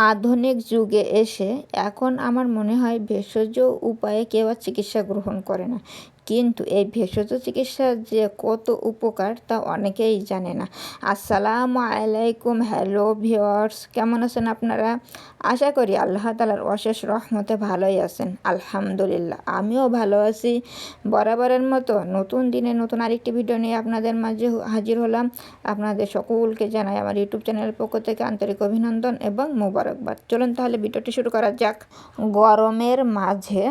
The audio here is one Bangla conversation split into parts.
আধুনিক যুগে এসে এখন আমার মনে হয় ভেষজ উপায়ে কেউ আর চিকিৎসা গ্রহণ করে না, কিন্তু এই ভেষজ চিকিৎসার যে কত উপকার তা অনেকেই জানে না। আসসালামু আলাইকুম, হ্যালো ভিউয়ার্স, কেমন আছেন আপনারা? আশা করি আল্লাহ তাআলার অশেষ রহমতে ভালোই আছেন। আলহামদুলিল্লাহ, আমিও ভালো আছি। বরাবরের মতো নতুন দিনে নতুন আরেকটি ভিডিও নিয়ে আপনাদের মাঝে হাজির হলাম। আপনাদের সকলকে জানাই আমার ইউটিউব চ্যানেলের পক্ষ থেকে আন্তরিক অভিনন্দন এবং মোবারকবাদ। চলুন তাহলে ভিডিওটি শুরু করা যাক। গরমের মাঝে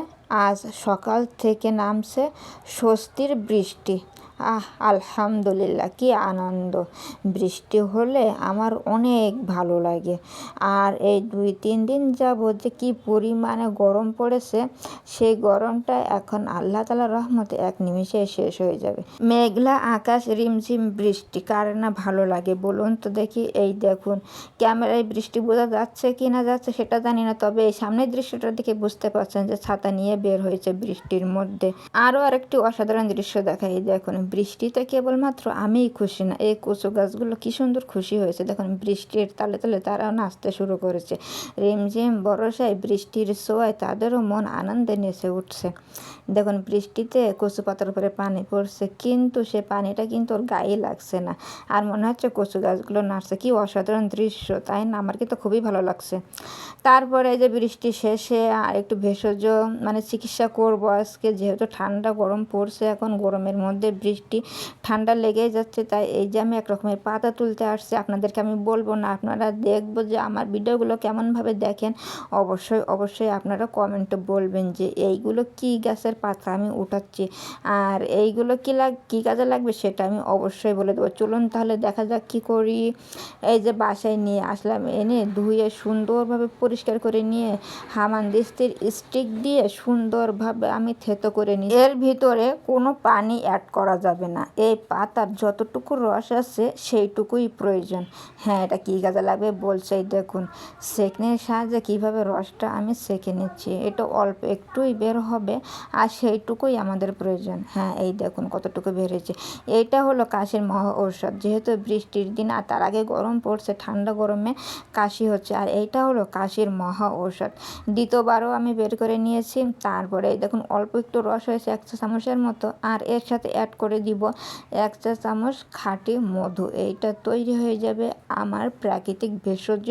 আজ সকাল থেকে নামছে স্বস্তির বৃষ্টি। আলহামদুলিল্লাহ, কি আনন্দ! বৃষ্টি হলে আমার অনেক ভালো লাগে। আর এই 2-3 দিন যাবৎ যে কী পরিমাণে গরম পড়েছে, সেই গরমটা এখন আল্লাহ তাআলার রহমতে এক নিমিষে শেষ হয়ে যাবে। মেঘলা আকাশ, রিমঝিম বৃষ্টি, কার না ভালো লাগে বলুন তো দেখি। এই দেখুন, ক্যামেরায় বৃষ্টি বোঝা যাচ্ছে কি না যাচ্ছে সেটা জানি না, তবে এই সামনের দৃশ্যটা দেখে বুঝতে পারছেন যে ছাতা নিয়ে বের হয়েছে বৃষ্টির মধ্যে। আরও আরেকটি অসাধারণ দৃশ্য দেখা, এই দেখুন, বৃষ্টিতে কেবলমাত্র আমিই খুশি না, এই কচু গাছগুলো কি সুন্দর খুশি হয়েছে। দেখুন, বৃষ্টির তালে তালে তারাও নাচতে শুরু করেছে। রিমঝিম বরসায় বৃষ্টির ছোঁয়ায় তাদেরও মন আনন্দে নেচে উঠছে। দেখুন, বৃষ্টিতে কচু পাতার উপরে পানি পড়ছে, কিন্তু সে পানিটা কিন্তু ওর গায়ে লাগছে না, আর মনে হচ্ছে কচু গাছগুলো নাচছে। কি অসাধারণ দৃশ্য, তাই না? আমার কিন্তু খুবই ভালো লাগছে। তারপরে যে বৃষ্টি শেষে আর একটু ভেষজ চিকিৎসা করব আজকে, যেহেতু ঠান্ডা গরম পড়ছে, এখন গরমের মধ্যে বৃষ্টি, ঠান্ডা লেগেই যাচ্ছে। তাই এই যে আমি এক রকমের পাতা তুলতে আসছি, আপনাদেরকে আমি বলবো না, আপনারা দেখবো যে আমার ভিডিওগুলো কেমনভাবে দেখেন। অবশ্যই অবশ্যই আপনারা কমেন্টে বলবেন যে এইগুলো কি গাছের পাতা আমি উঠাচ্ছি, আর এইগুলো কী কাজে লাগবে সেটা আমি অবশ্যই বলে দেবো। চলুন তাহলে দেখা যাক কী করি। এই যে বাসায় নিয়ে আসলাম, এনে ধুয়ে সুন্দরভাবে পরিষ্কার করে নিয়ে হামানদিস্তির স্টিক দিয়ে সুন্দরভাবে আমি থেতো করে নিই। এর ভিতরে কোনো পানি অ্যাড করা যাবে না, এই পাতার যতটুকু রস আছে সেইটুকুই প্রয়োজন। হ্যাঁ, এটা কী কাজে লাগবে বলছে, দেখুন সেকনির সাহায্যে কীভাবে রসটা আমি সেকে নিচ্ছি। এটা অল্প একটুই বের হবে, আর সেইটুকুই আমাদের প্রয়োজন। হ্যাঁ, এই দেখুন কতটুকু বের হয়েছে। এইটা হলো কাশির মহা ঔষধ। যেহেতু বৃষ্টির দিন আর তার আগে গরম পড়ছে, ঠান্ডা গরমে কাশি হচ্ছে, আর এইটা হলো কাশির মহা ঔষধ। দ্বিতীয়বারও আমি বের করে নিয়েছি। তারপরে এই দেখুন অল্প একটু রস হয়েছে 1 চা চামচের মতো, আর এর সাথে অ্যাড করে দিব 1 চা চামচ খাঁটি মধু। এইটা তৈরি হয়ে যাবে আমার প্রাকৃতিক ভেষজ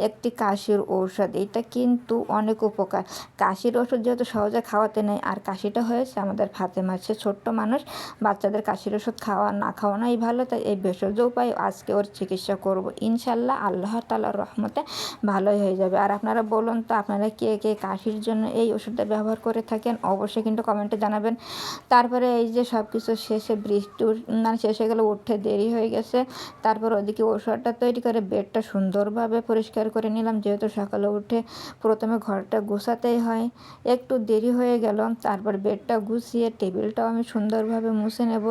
একটি কাশির ঔষধ। এটা কিন্তু অনেক উপকার। কাশির ওষুধ যেহেতু সহজে খাওয়াতে নেই, আর কাশিটা হয়েছে আমাদের ফাতেমা, সে ছোট্ট মানুষ, বাচ্চাদের কাশির ওষুধ না খাওয়ানোই ভালো। তাই এই ভেষজ উপায় আজকে ওর চিকিৎসা করব, ইনশাল্লাহ আল্লাহ তাআলার রহমতে ভালোই হয়ে যাবে। আর আপনারা বলুন তো, আপনারা কে কে কাশির জন্য এই ওষুধটা ব্যবহার করে থাকেন, অবশ্যই কিন্তু কমেন্টে জানাবেন। তারপরে এই যে সব কিছু শেষে বৃষ্টি শেষ হয়ে গেলে, উঠতে দেরি হয়ে গেছে। তারপর ওদিকে ওষুধটা তৈরি করে বেডটা সুন্দরভাবে পরিষ্কার করে নিলাম, যেহেতু সকালে উঠে প্রথমে ঘরটা গুছাতেই হয়। একটু দেরি হয়ে গেল, তারপর বেডটা গুছিয়ে টেবিলটাও আমি সুন্দরভাবে মুছে নেব,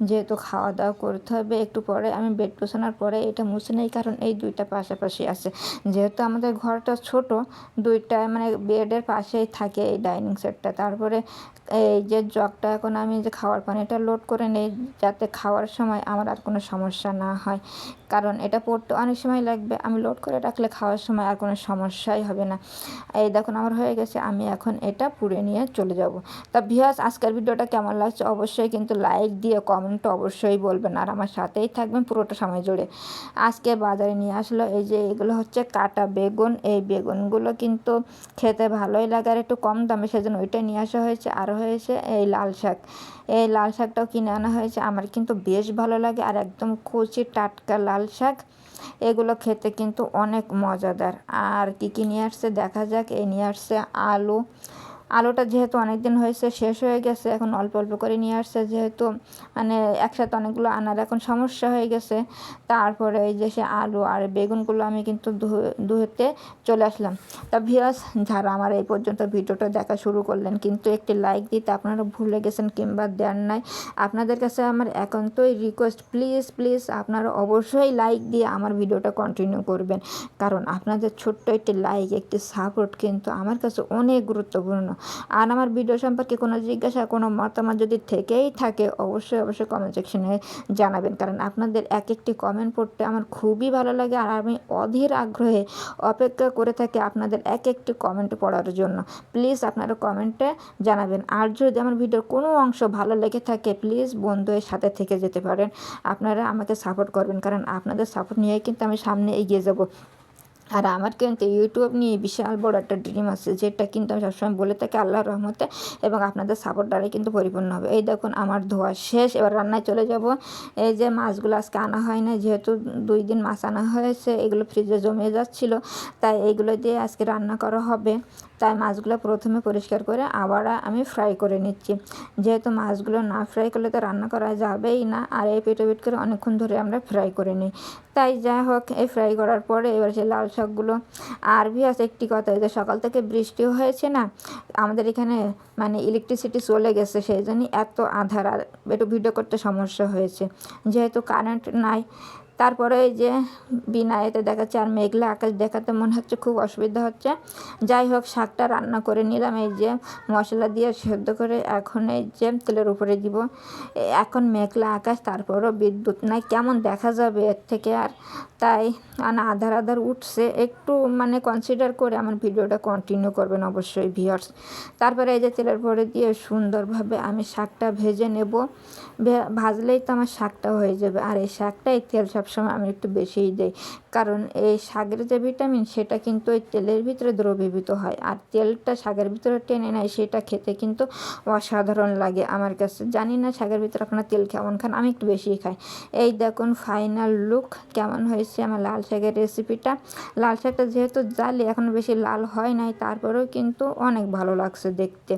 যেহেতু খাওয়া দাওয়া করতে হবে একটু পরে। আমি বেড গোছানোর পরে এটা মুছে নেই, কারণ এই দুইটা পাশাপাশি আছে। যেহেতু আমাদের ঘরটা ছোট, দুইটা বেডের পাশেই থাকে এই ডাইনিং সেটটা। তারপরে এই যে জগটা এখন আমি যে খাওয়ার পানিটা লোড করে নেই, যাতে খাওয়ার সময় আমার আর কোনো সমস্যা না হয়, কারণ এটা পড়তে অনেক সময় লাগবে। আমি লোড করে রাখলে খাওয়ার সময় আর কোনো সমস্যাই হবে না। এই দেখুন আমার হয়ে গেছে, আমি এখন এটা পুড়ে নিয়ে চলে যাব। তা ভিউয়ার্স, আজকের ভিডিওটা কেমন লাগছে অবশ্যই কিন্তু লাইক দিয়ে কমেন্ট অবশ্যই বলবেন, আর আমার সাথেই থাকবেন পুরোটা সময় জুড়ে। আজকে বাজারে নিয়ে আসলো এই যে এগুলো হচ্ছে কাটা বেগুন। এই বেগুনগুলো কিন্তু খেতে ভালোই লাগে, আর একটু কম দামে, সেজন্য ওইটাই নিয়ে আসা হয়েছে। আরও হয়েছে এই লাল শাক, এই লাল শাকটাও কিনে আনা হয়েছে। আমার কিন্তু বেশ ভালো লাগে, আর একদম কচি টাটকা লাল শাক, এগুলো খেতে কিন্তু অনেক মজাদার। আর কি নিয়ে আসছে দেখা যাক। এই নিয়ে আসছে আলুটা যেহেতু অনেক দিন হয়েছে শেষ হয়ে গেছে, এখন অল্প অল্প করে নিয়ে আসছে, যেহেতু একসাথে অনেকগুলো আনার এখন সমস্যা হয়ে গেছে। তারপরে এই যে সে আলু আর বেগুনগুলো আমি কিন্তু ধুতে চলে আসলাম। তা ভিউয়ার্স, যারা আমার এই পর্যন্ত ভিডিওটা দেখা শুরু করলেন, কিন্তু একটি লাইক দিতে আপনারা ভুলে গেছেন কিংবা দেন নাই, আপনাদের কাছে আমার একান্তই রিকোয়েস্ট, প্লিজ প্লিজ আপনারা অবশ্যই লাইক দিয়ে আমার ভিডিওটা কন্টিনিউ করবেন, কারণ আপনাদের ছোট্ট একটি লাইক, একটি সাপোর্ট কিন্তু আমার কাছে অনেক গুরুত্বপূর্ণ। আর আমার ভিডিও সম্পর্কে কোনো জিজ্ঞাসা, কোনো মতামত যদি থেকেই থাকে অবশ্যই কমেন্ট সেকশনে জানাবেন, কারণ আপনাদের এক একটি কমেন্ট পড়তে আমার খুবই ভালো লাগে। আর আমি অধীর আগ্রহে অপেক্ষা করে থাকি আপনাদের এক একটি কমেন্ট পড়ার জন্য। প্লিজ আপনারা কমেন্টে জানাবেন। আর যদি আমার ভিডিওর কোনো অংশ ভালো লেগে থাকে প্লিজ বন্ধুদের সাথে থেকে যেতে পারেন। আপনারা আমাকে সাপোর্ট করবেন, কারণ আপনাদের সাপোর্ট নিয়েই কিন্তু আমি সামনে এগিয়ে যাব। আর আমার কিন্তু ইউটিউব নিয়ে বিশাল বড় একটা ড্রিম আছে, যেটা কিন্তু আমি সবসময় বলে থাকি আল্লাহর রহমতে এবং আপনাদের সাপোর্ট দ্বারাই কিন্তু পরিপূর্ণ হবে। এই দেখুন আমার ধোয়া শেষ, এবার রান্নায় চলে যাব। এই যে মাছগুলো আজকে আনা হয় না, যেহেতু 2 দিন মাছ আনা হয়েছে, এগুলো ফ্রিজে জমে যাচ্ছিলো, তাই এইগুলো দিয়ে আজকে রান্না করা হবে। তাই মাছগুলো প্রথমে পরিষ্কার করে আবার আমি ফ্রাই করে নিচ্ছি, যেহেতু মাছগুলো না ফ্রাই করলে তো রান্না করা যাবেই না। আর এই পেট করে অনেকক্ষণ ধরে আমরা ফ্রাই করে নিই। তাই যা হোক, এই ফ্রাই করার পরে এবার সেই লাল শাকগুলো। আর আছে একটি কথা, যে সকাল থেকে বৃষ্টিও হয়েছে না, আমাদের এখানে মানে ইলেকট্রিসিটি চলে গেছে, সেই জন্যই এত আঁধার আর একটু ভিডিও করতে সমস্যা হয়েছে, যেহেতু কারেন্ট নাই। তারপরে এই যে বিনা এতে দেখাচ্ছে আর মেঘলা আকাশ দেখাতে মনে হচ্ছে খুব অসুবিধা হচ্ছে। যাই হোক, শাকটা রান্না করে নিলাম, এই যে মশলা দিয়ে সেদ্ধ করে এখন এই যে তেলের উপরে দিব। এখন মেঘলা আকাশ, তারপরও বিদ্যুৎ নাই, কেমন দেখা যাবে এর থেকে আর। তাই আধার উঠছে, একটু মানে কনসিডার করে আমার ভিডিওটা কন্টিনিউ করবেন অবশ্যই ভিউয়ার্স। তারপরে এই যে তেলের উপরে দিয়ে সুন্দরভাবে আমি শাকটা ভেজে নেব। ভাজলেই তো আমার শাকটা হয়ে যাবে। আর এই শাকটাই তেল সবসময় আমি একটু বেশিই দিই, কারণ এই শাকের যে ভিটামিন সেটা কিন্তু ওই তেলের ভিতরে দ্রবীভূত হয়, আর তেলটা শাকের ভিতরে টেনে নেয়, সেটা খেতে কিন্তু অসাধারণ লাগে আমার কাছে। জানি না শাকের ভিতরে আপনারা তেল কেমন খান, আমি একটু বেশিই খাই। এই দেখুন ফাইনাল লুক কেমন হয়েছে আমার লাল শাকের রেসিপিটা। লাল শাকটা যেহেতু জালি এখন বেশি লাল হয় নাই, তারপরেও কিন্তু অনেক ভালো লাগছে দেখতে।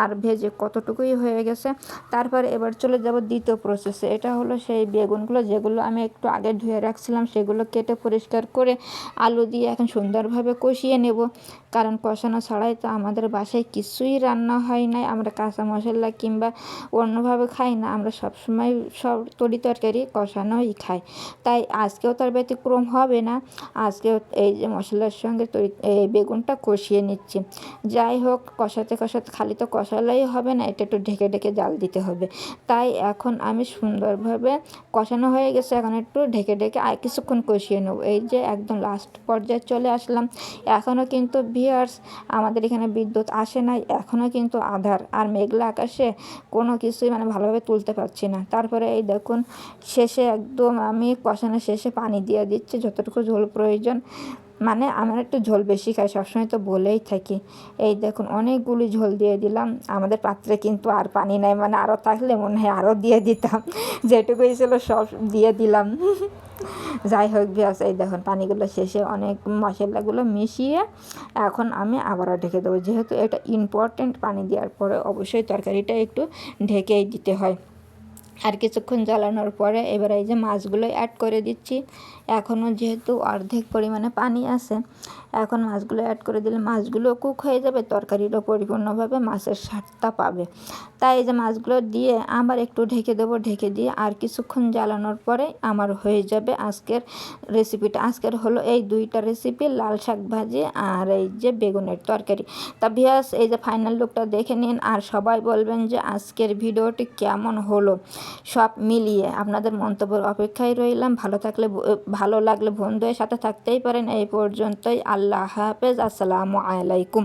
আর ভেজে কতটুকুই হয়ে গেছে। তারপরে এবার চলে যাব দ্বিতীয় প্রসেসে। এটা হলো সেই বেগুনগুলো, যেগুলো আমি একটু আগে ধুয়ে রাখছিলাম, সেগুলো কেটে পরিষ্কার করে আলু দিয়ে এখন সুন্দরভাবে কষিয়ে নেব, কারণ কষানো ছাড়াই তো আমাদের বাসায় কিছুই রান্না হয় নাই। আমরা কাঁচা মশলা কিংবা অন্যভাবে খাই না, আমরা সবসময় সব তরকারি কষানোই খাই। তাই আজকেও তার ব্যতিক্রম হবে না। আজকেও এই যে মশলার সঙ্গে এই বেগুনটা কষিয়ে নিচ্ছি। যাই হোক, কষাতে খালি তো কষালেই হবে না, এটা একটু ঢেকে জাল দিতে হবে। তাই এখন আমি সুন্দরভাবে কষানো হয়ে গেছে, এখন একটু ঢেকে আর কিছুক্ষণ কষিয়ে নেব। এই যে একদম লাস্ট পর্যায়ে চলে আসলাম। এখনও কিন্তু ভিউয়ার্স আমাদের এখানে বিদ্যুৎ আসে নাই, এখনও কিন্তু আধার আর মেঘলা আকাশে কোনো কিছুই মানে ভালোভাবে তুলতে পারছি না। তারপরে এই দেখুন শেষে একদম আমি কষানোর শেষে পানি দিয়ে দিচ্ছি যতটুকু ঝোল প্রয়োজন। মানে আমার একটু ঝোল বেশি খাই, সবসময় তো বলেই থাকি। এই দেখুন অনেকগুলি ঝোল দিয়ে দিলাম। আমাদের পাত্রে কিন্তু আর পানি নাই, মানে আরও থাকলে মনে হয় আরও দিয়ে দিতাম, যেটুকুই ছিল সব দিয়ে দিলাম। যাই হোক ভিউয়ার্স, এই দেখুন পানিগুলো শেষে অনেক মশলাগুলো মিশিয়ে এখন আমি আবারও ঢেকে দেবো, যেহেতু এটা ইম্পর্টেন্ট। পানি দেওয়ার পরে অবশ্যই তরকারিটা একটু ঢেকেই দিতে হয়। আর কিছুক্ষণ জ্বালানোর পরে এবার এই যে মাছগুলো অ্যাড করে দিচ্ছি। এখনও যেহেতু অর্ধেক পরিমাণে পানি আছে, এখন মাছগুলো অ্যাড করে দিলে মাছগুলো কুক হয়ে যাবে, তরকারিটাও পরিপূর্ণভাবে মাছের স্বাদটা পাবে। তাই এই যে মাছগুলো দিয়ে আবার একটু ঢেকে দেবো, ঢেকে দিয়ে আর কিছুক্ষণ জ্বালানোর পরে আমার হয়ে যাবে আজকের রেসিপিটা। আজকের হলো এই 2টা রেসিপি, লাল শাক ভাজি আর এই যে বেগুনের তরকারি। তা ভিউয়ার্স এই যে ফাইনাল লুকটা দেখে নিন, আর সবাই বলবেন যে আজকের ভিডিওটি কেমন হলো। সব মিলিয়ে আপনাদের মন্তব্যের অপেক্ষায় রইলাম। ভালো লাগলে বন্ধুদের সাথে থাকতেই পারেন। এই পর্যন্তই, আল্লাহ হাফেজ, আসসালামু আলাইকুম।